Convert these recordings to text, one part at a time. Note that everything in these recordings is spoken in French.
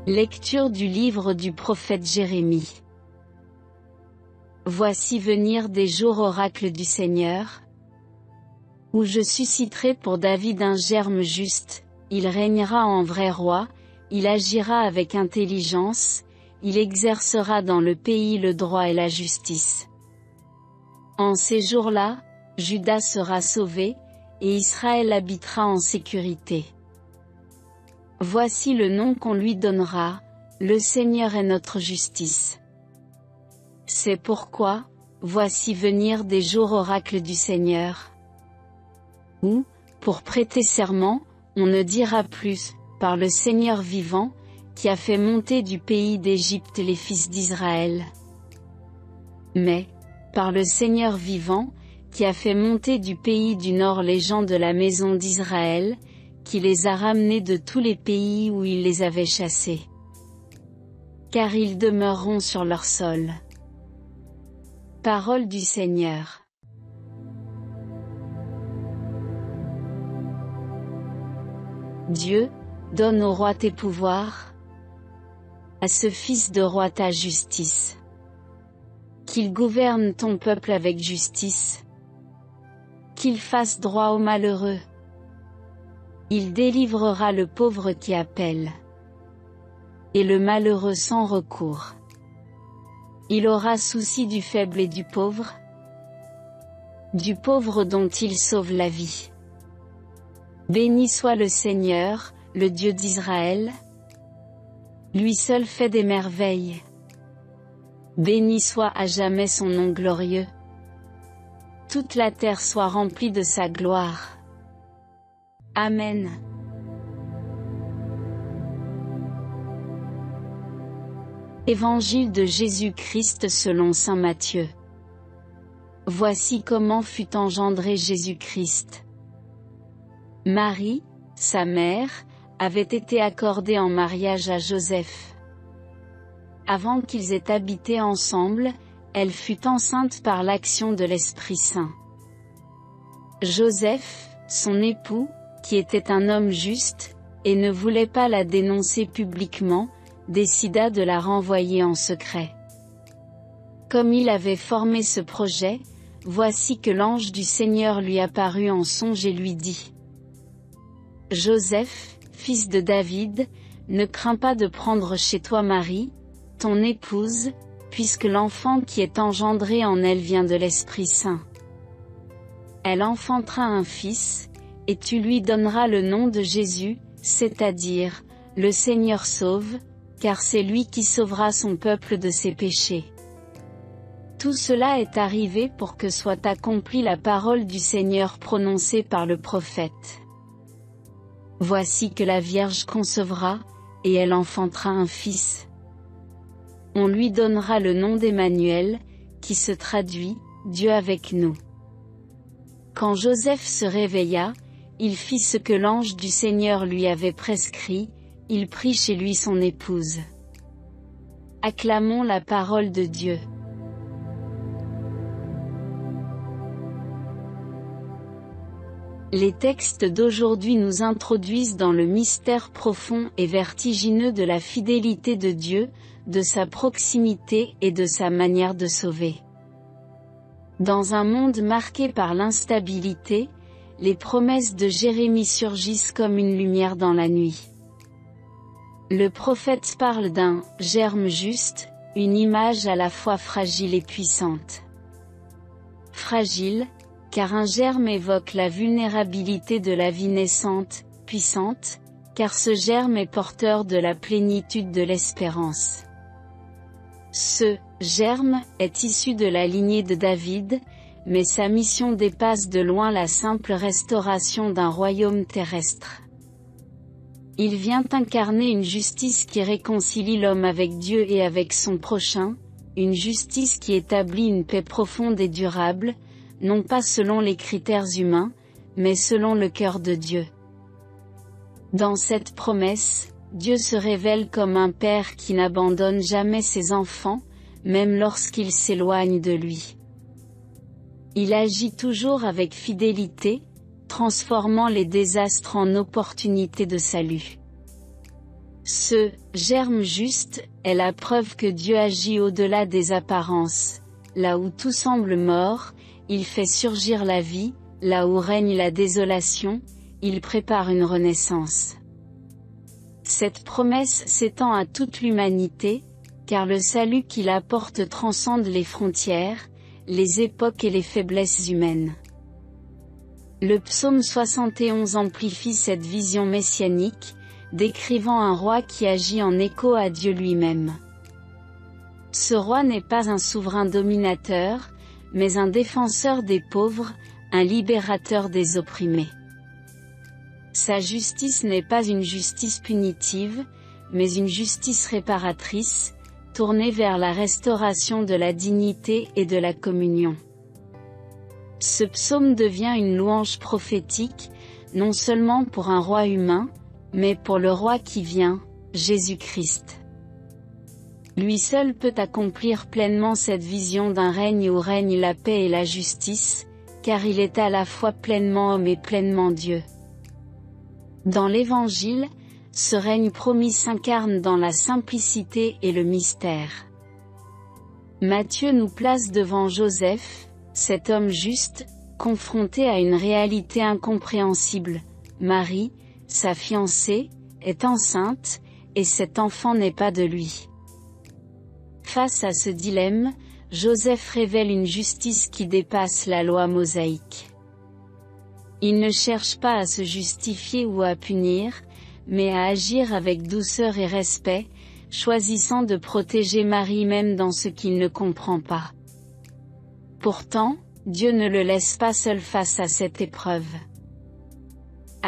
Lecture du livre du prophète Jérémie. Voici venir des jours oracles du Seigneur, où je susciterai pour David un germe juste, il régnera en vrai roi, il agira avec intelligence, il exercera dans le pays le droit et la justice. En ces jours-là, Juda sera sauvé, et Israël habitera en sécurité. Voici le nom qu'on lui donnera, le Seigneur est notre justice. C'est pourquoi, voici venir des jours oracles du Seigneur, où, pour prêter serment, on ne dira plus, par le Seigneur vivant, qui a fait monter du pays d'Égypte les fils d'Israël. Mais, par le Seigneur vivant, qui a fait monter du pays du nord les gens de la maison d'Israël, qui les a ramenés de tous les pays où il les avait chassés. Car ils demeureront sur leur sol. Parole du Seigneur. Dieu, donne au roi tes pouvoirs, à ce fils de roi ta justice. Qu'il gouverne ton peuple avec justice, qu'il fasse droit aux malheureux. Il délivrera le pauvre qui appelle, et le malheureux sans recours. Il aura souci du faible et du pauvre dont il sauve la vie. Béni soit le Seigneur, le Dieu d'Israël. Lui seul fait des merveilles. Béni soit à jamais son nom glorieux. Toute la terre soit remplie de sa gloire. Amen. Évangile de Jésus-Christ selon saint Matthieu. Voici comment fut engendré Jésus-Christ. Marie, sa mère, avait été accordée en mariage à Joseph. Avant qu'ils aient habité ensemble, elle fut enceinte par l'action de l'Esprit Saint. Joseph, son époux, qui était un homme juste, et ne voulait pas la dénoncer publiquement, décida de la renvoyer en secret. Comme il avait formé ce projet, voici que l'ange du Seigneur lui apparut en songe et lui dit : Joseph, fils de David, ne crains pas de prendre chez toi Marie, ton épouse, puisque l'enfant qui est engendré en elle vient de l'Esprit Saint. Elle enfantera un fils, et tu lui donneras le nom de Jésus, c'est-à-dire, le Seigneur sauve, car c'est lui qui sauvera son peuple de ses péchés. Tout cela est arrivé pour que soit accomplie la parole du Seigneur prononcée par le prophète. Voici que la Vierge concevra, et elle enfantera un fils. On lui donnera le nom d'Emmanuel, qui se traduit, Dieu avec nous. Quand Joseph se réveilla, il fit ce que l'ange du Seigneur lui avait prescrit, il prit chez lui son épouse. Acclamons la parole de Dieu. Les textes d'aujourd'hui nous introduisent dans le mystère profond et vertigineux de la fidélité de Dieu, de sa proximité et de sa manière de sauver. Dans un monde marqué par l'instabilité, les promesses de Jérémie surgissent comme une lumière dans la nuit. Le prophète parle d'un « germe juste », une image à la fois fragile et puissante. Fragile, car un germe évoque la vulnérabilité de la vie naissante, puissante, car ce germe est porteur de la plénitude de l'espérance. Ce « germe » est issu de la lignée de David, mais sa mission dépasse de loin la simple restauration d'un royaume terrestre. Il vient incarner une justice qui réconcilie l'homme avec Dieu et avec son prochain, une justice qui établit une paix profonde et durable, non pas selon les critères humains, mais selon le cœur de Dieu. Dans cette promesse, Dieu se révèle comme un père qui n'abandonne jamais ses enfants, même lorsqu'ils s'éloignent de lui. Il agit toujours avec fidélité, transformant les désastres en opportunités de salut. Ce « germe juste » est la preuve que Dieu agit au-delà des apparences. Là où tout semble mort, il fait surgir la vie, là où règne la désolation, il prépare une renaissance. Cette promesse s'étend à toute l'humanité, car le salut qu'il apporte transcende les frontières, les époques et les faiblesses humaines. Le psaume 71 amplifie cette vision messianique, décrivant un roi qui agit en écho à Dieu lui-même. Ce roi n'est pas un souverain dominateur, mais un défenseur des pauvres, un libérateur des opprimés. Sa justice n'est pas une justice punitive, mais une justice réparatrice, tournée vers la restauration de la dignité et de la communion. Ce psaume devient une louange prophétique, non seulement pour un roi humain, mais pour le roi qui vient, Jésus-Christ. Lui seul peut accomplir pleinement cette vision d'un règne où règne la paix et la justice, car il est à la fois pleinement homme et pleinement Dieu. Dans l'Évangile, ce règne promis s'incarne dans la simplicité et le mystère. Matthieu nous place devant Joseph, cet homme juste, confronté à une réalité incompréhensible. Marie, sa fiancée, est enceinte, et cet enfant n'est pas de lui. Face à ce dilemme, Joseph révèle une justice qui dépasse la loi mosaïque. Il ne cherche pas à se justifier ou à punir, mais à agir avec douceur et respect, choisissant de protéger Marie même dans ce qu'il ne comprend pas. Pourtant, Dieu ne le laisse pas seul face à cette épreuve.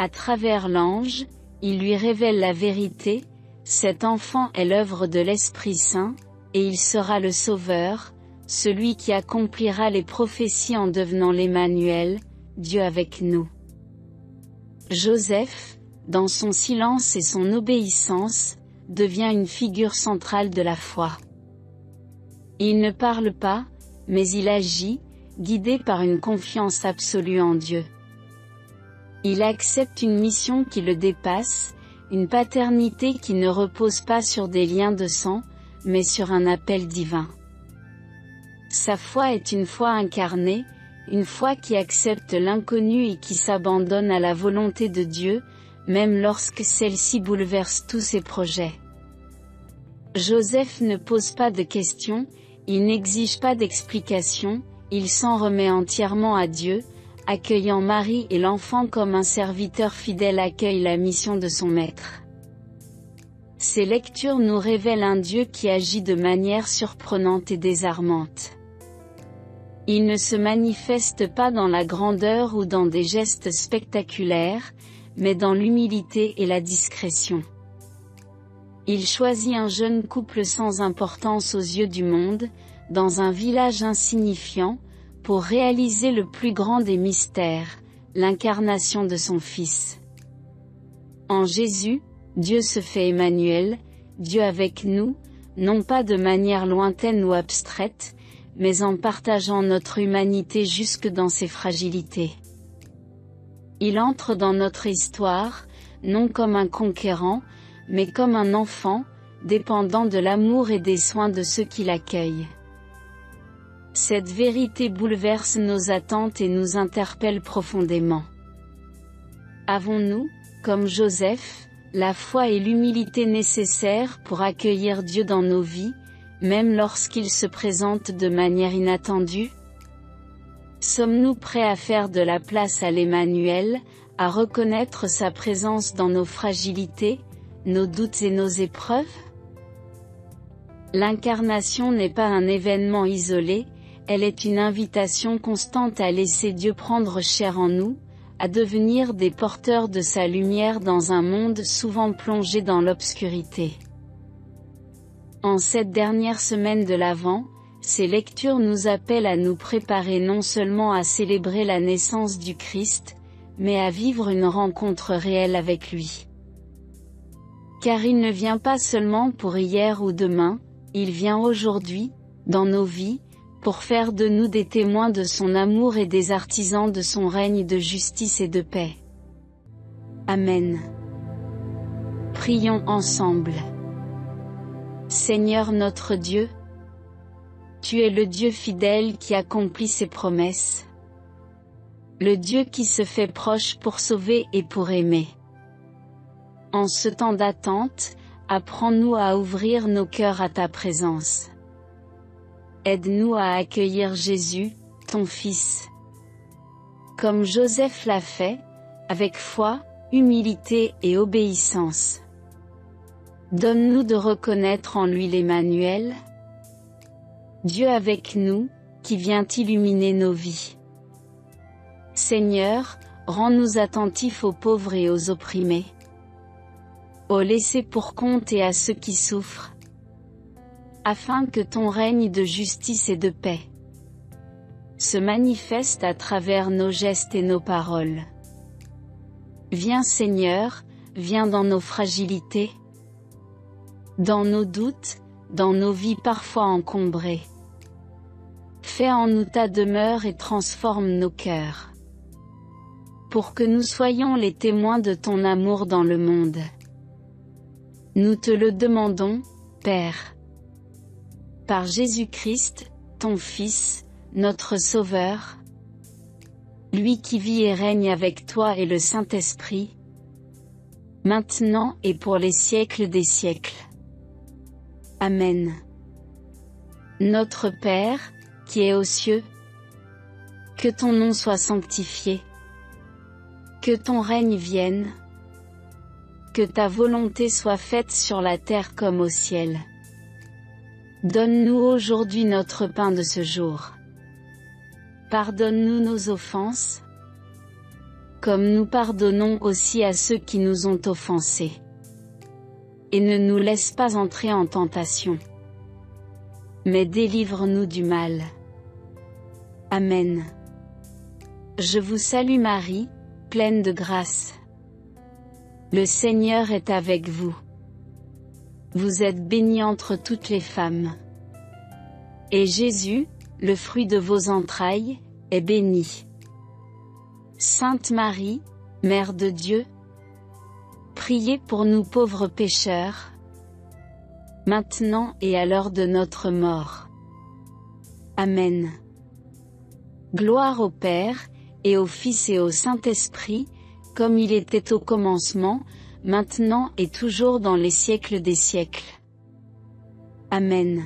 À travers l'ange, il lui révèle la vérité, cet enfant est l'œuvre de l'Esprit Saint, et il sera le Sauveur, celui qui accomplira les prophéties en devenant l'Emmanuel, Dieu avec nous. Joseph, dans son silence et son obéissance, devient une figure centrale de la foi. Il ne parle pas, mais il agit, guidé par une confiance absolue en Dieu. Il accepte une mission qui le dépasse, une paternité qui ne repose pas sur des liens de sang, mais sur un appel divin. Sa foi est une foi incarnée, une foi qui accepte l'inconnu et qui s'abandonne à la volonté de Dieu, même lorsque celle-ci bouleverse tous ses projets. Joseph ne pose pas de questions, il n'exige pas d'explications, il s'en remet entièrement à Dieu, accueillant Marie et l'enfant comme un serviteur fidèle accueille la mission de son maître. Ces lectures nous révèlent un Dieu qui agit de manière surprenante et désarmante. Il ne se manifeste pas dans la grandeur ou dans des gestes spectaculaires, mais dans l'humilité et la discrétion. Il choisit un jeune couple sans importance aux yeux du monde, dans un village insignifiant, pour réaliser le plus grand des mystères, l'incarnation de son Fils. En Jésus, Dieu se fait Emmanuel, Dieu avec nous, non pas de manière lointaine ou abstraite, mais en partageant notre humanité jusque dans ses fragilités. Il entre dans notre histoire, non comme un conquérant, mais comme un enfant, dépendant de l'amour et des soins de ceux qui l'accueillent. Cette vérité bouleverse nos attentes et nous interpelle profondément. Avons-nous, comme Joseph, la foi et l'humilité nécessaires pour accueillir Dieu dans nos vies, même lorsqu'il se présente de manière inattendue? Sommes-nous prêts à faire de la place à l'Emmanuel, à reconnaître sa présence dans nos fragilités, nos doutes et nos épreuves? L'incarnation n'est pas un événement isolé, elle est une invitation constante à laisser Dieu prendre chair en nous, à devenir des porteurs de sa lumière dans un monde souvent plongé dans l'obscurité. En cette dernière semaine de l'Avent, ces lectures nous appellent à nous préparer non seulement à célébrer la naissance du Christ, mais à vivre une rencontre réelle avec lui. Car il ne vient pas seulement pour hier ou demain, il vient aujourd'hui, dans nos vies, pour faire de nous des témoins de son amour et des artisans de son règne de justice et de paix. Amen. Prions ensemble. Seigneur notre Dieu, tu es le Dieu fidèle qui accomplit ses promesses. Le Dieu qui se fait proche pour sauver et pour aimer. En ce temps d'attente, apprends-nous à ouvrir nos cœurs à ta présence. Aide-nous à accueillir Jésus, ton Fils. Comme Joseph l'a fait, avec foi, humilité et obéissance. Donne-nous de reconnaître en lui l'Emmanuel, Dieu avec nous, qui vient illuminer nos vies. Seigneur, rends-nous attentifs aux pauvres et aux opprimés, aux laissés pour compte et à ceux qui souffrent, afin que ton règne de justice et de paix se manifeste à travers nos gestes et nos paroles. Viens Seigneur, viens dans nos fragilités, dans nos doutes, dans nos vies parfois encombrées. Fais en nous ta demeure et transforme nos cœurs, pour que nous soyons les témoins de ton amour dans le monde. Nous te le demandons, Père. Par Jésus-Christ, ton Fils, notre Sauveur, lui qui vit et règne avec toi et le Saint-Esprit, maintenant et pour les siècles des siècles. Amen. Notre Père, qui es aux cieux, que ton nom soit sanctifié, que ton règne vienne, que ta volonté soit faite sur la terre comme au ciel. Donne-nous aujourd'hui notre pain de ce jour. Pardonne-nous nos offenses, comme nous pardonnons aussi à ceux qui nous ont offensés. Et ne nous laisse pas entrer en tentation, mais délivre-nous du mal. Amen. Je vous salue Marie, pleine de grâce. Le Seigneur est avec vous. Vous êtes bénie entre toutes les femmes. Et Jésus, le fruit de vos entrailles, est béni. Sainte Marie, Mère de Dieu, priez pour nous pauvres pécheurs, maintenant et à l'heure de notre mort. Amen. Gloire au Père, et au Fils et au Saint-Esprit, comme il était au commencement, maintenant et toujours dans les siècles des siècles. Amen.